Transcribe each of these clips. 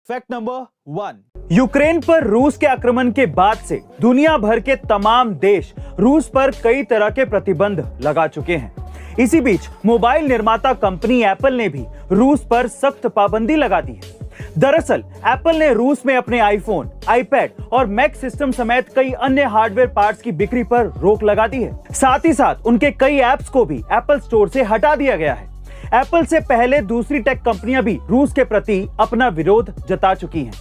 Fact number 1, Ukraine पर रूस के आक्रमण के बाद से दुनिया भर के तमाम देश रूस पर कई तरह के प्रतिबंध लगा चुके हैं। इसी बीच मोबाइल निर्माता कंपनी एप्पल ने भी रूस पर सख्त पाबंदी लगा दी है। दरअसल एप्पल ने रूस में अपने आईफोन, आईपैड और मैक सिस्टम समेत कई अन्य हार्डवेयर पार्ट्स की बिक्री पर रोक लगा दी है। साथ ही साथ उनके कई ऐप्स को भी एप्पल स्टोर से हटा दिया गया है। एप्पल से पहले दूसरी टेक कंपनियां भी रूस के प्रति अपना विरोध जता चुकी हैं।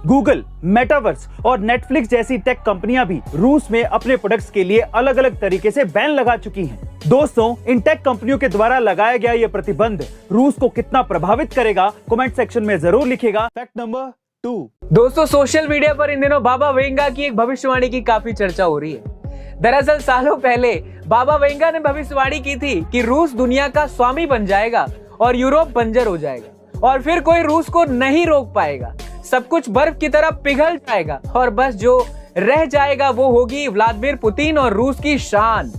गूगल, मेटावर्स और नेटफ्लिक्स जैसी टेक कंपनियां भी रूस में अपने प्रोडक्ट्स के लिए अलग अलग तरीके से बैन लगा चुकी हैं। दोस्तों, इन टेक कंपनियों के द्वारा लगाया गया यह प्रतिबंध रूस को कितना प्रभावित करेगा, कमेंट सेक्शन में जरूर लिखिएगा। फैक्ट नंबर 2, दोस्तों, सोशल मीडिया पर इन दिनों बाबा वेंगा की एक भविष्यवाणी की काफी चर्चा हो रही है। दरअसल सालों पहले बाबा वेंगा ने भविष्यवाणी की थी कि रूस दुनिया का स्वामी बन जाएगा और यूरोप बंजर हो जाएगा और फिर कोई रूस को नहीं रोक पाएगा। सब कुछ बर्फ की तरह पिघल जाएगा और बस जो रह जाएगा वो होगी व्लादिमीर पुतिन और रूस की शान।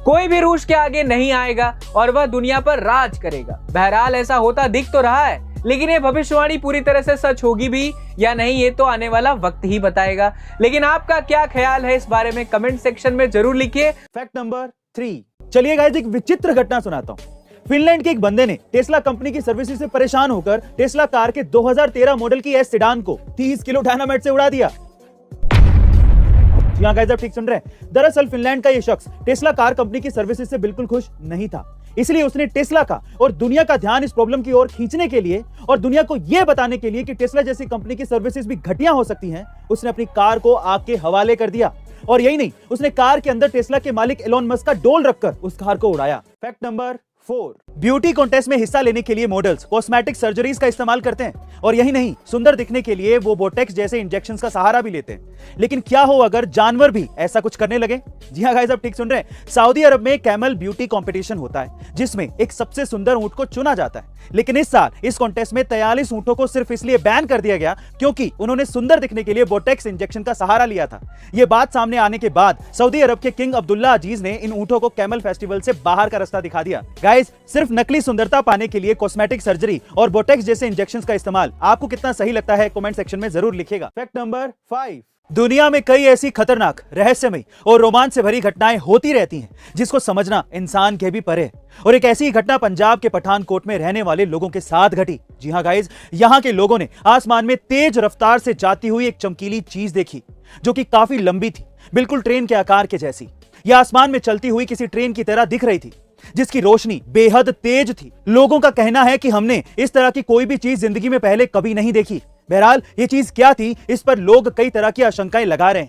कोई भी रूस के आगे नहीं आएगा और वह दुनिया पर राज करेगा। बहरहाल ऐसा होता दिख तो रहा है, लेकिन ये भविष्यवाणी पूरी तरह से सच होगी भी या नहीं, ये तो आने वाला वक्त ही बताएगा। लेकिन आपका क्या ख्याल है इस बारे में कमेंट सेक्शन में जरूर लिखिए। फैक्ट नंबर 3, चलिए गाइस एक विचित्र घटना सुनाता हूं। फिनलैंड के एक बंदे ने टेस्ला कंपनी की सर्विसेज से परेशान होकर टेस्ला कार के 2013 मॉडल की एस सेडान को 30 किलो डायनामाइट से उड़ा दिया। यहाँ गाइस आप ठीक सुन रहे हैं। दरअसल फिनलैंड का ये शख्स टेस्ला कार कंपनी की सर्विसेज से बिल्कुल खुश नहीं था, इसलिए उसने टेस्ला का और दुनिया का ध्यान इस प्रॉब्लम की ओर खींचने के लिए और दुनिया को यह बताने के लिए कि टेस्ला जैसी कंपनी की सर्विसेज भी घटिया हो सकती हैं, उसने अपनी कार को आग के हवाले कर दिया। और यही नहीं, उसने कार के अंदर टेस्ला के मालिक एलोन मस्क का डोल रखकर उस कार को उड़ाया। फैक्ट नंबर 4, ब्यूटी कॉन्टेस्ट में हिस्सा लेने के लिए मॉडल्स कॉस्मेटिक सर्जरीज का इस्तेमाल करते हैं और यही नहीं, सुंदर दिखने के लिए वो बोटेक्स जैसे इंजेक्शंस का सहारा भी लेते हैं। लेकिन क्या हो अगर जानवर भी ऐसा कुछ करने लगे? जी हाँ गाइस, आप ठीक सुन रहे हैं। सऊदी अरब में कैमल ब्यूटी कंपटीशन होता है जिसमें एक सबसे सुंदर ऊंट को चुना जाता है। लेकिन इस साल इस कॉन्टेस्ट में 43 ऊंटों को सिर्फ इसलिए बैन कर दिया गया क्योंकि उन्होंने सुंदर दिखने के लिए बोटेक्स इंजेक्शन का सहारा लिया था। यह बात सामने आने के बाद सऊदी अरब के किंग अब्दुल्ला अजीज ने इन ऊंटों को कैमल फेस्टिवल से बाहर का रास्ता दिखा दिया। गाइस, सिर्फ नकली सुंदरता पाने के लिए कॉस्मेटिक सर्जरी और बोटेक्स जैसे इंजेक्शंस का इस्तेमाल आपको कितना सही लगता है, कमेंट सेक्शन में जरूर लिखिएगा। फैक्ट नंबर 5, दुनिया में कई ऐसी खतरनाक, रहस्यमयी और रोमांच से भरी घटनाएं होती रहती हैं जिसको समझना इंसान के भी परे है। और एक ऐसी घटना पंजाब के पठानकोट में रहने वाले लोगों के साथ घटी। जी हाँ गाइस, यहाँ के लोगों ने आसमान में तेज रफ्तार से जाती हुई एक चमकीली चीज देखी जो कि काफी लंबी थी, बिल्कुल ट्रेन के आकार के जैसी। यह आसमान में चलती हुई किसी ट्रेन की तरह दिख रही थी जिसकी रोशनी बेहद तेज थी। लोगों का कहना है कि हमने इस तरह की कोई भी चीज जिंदगी में पहले कभी नहीं देखी। बहरहाल ये चीज क्या थी, इस पर लोग कई तरह की आशंकाएं लगा रहे हैं।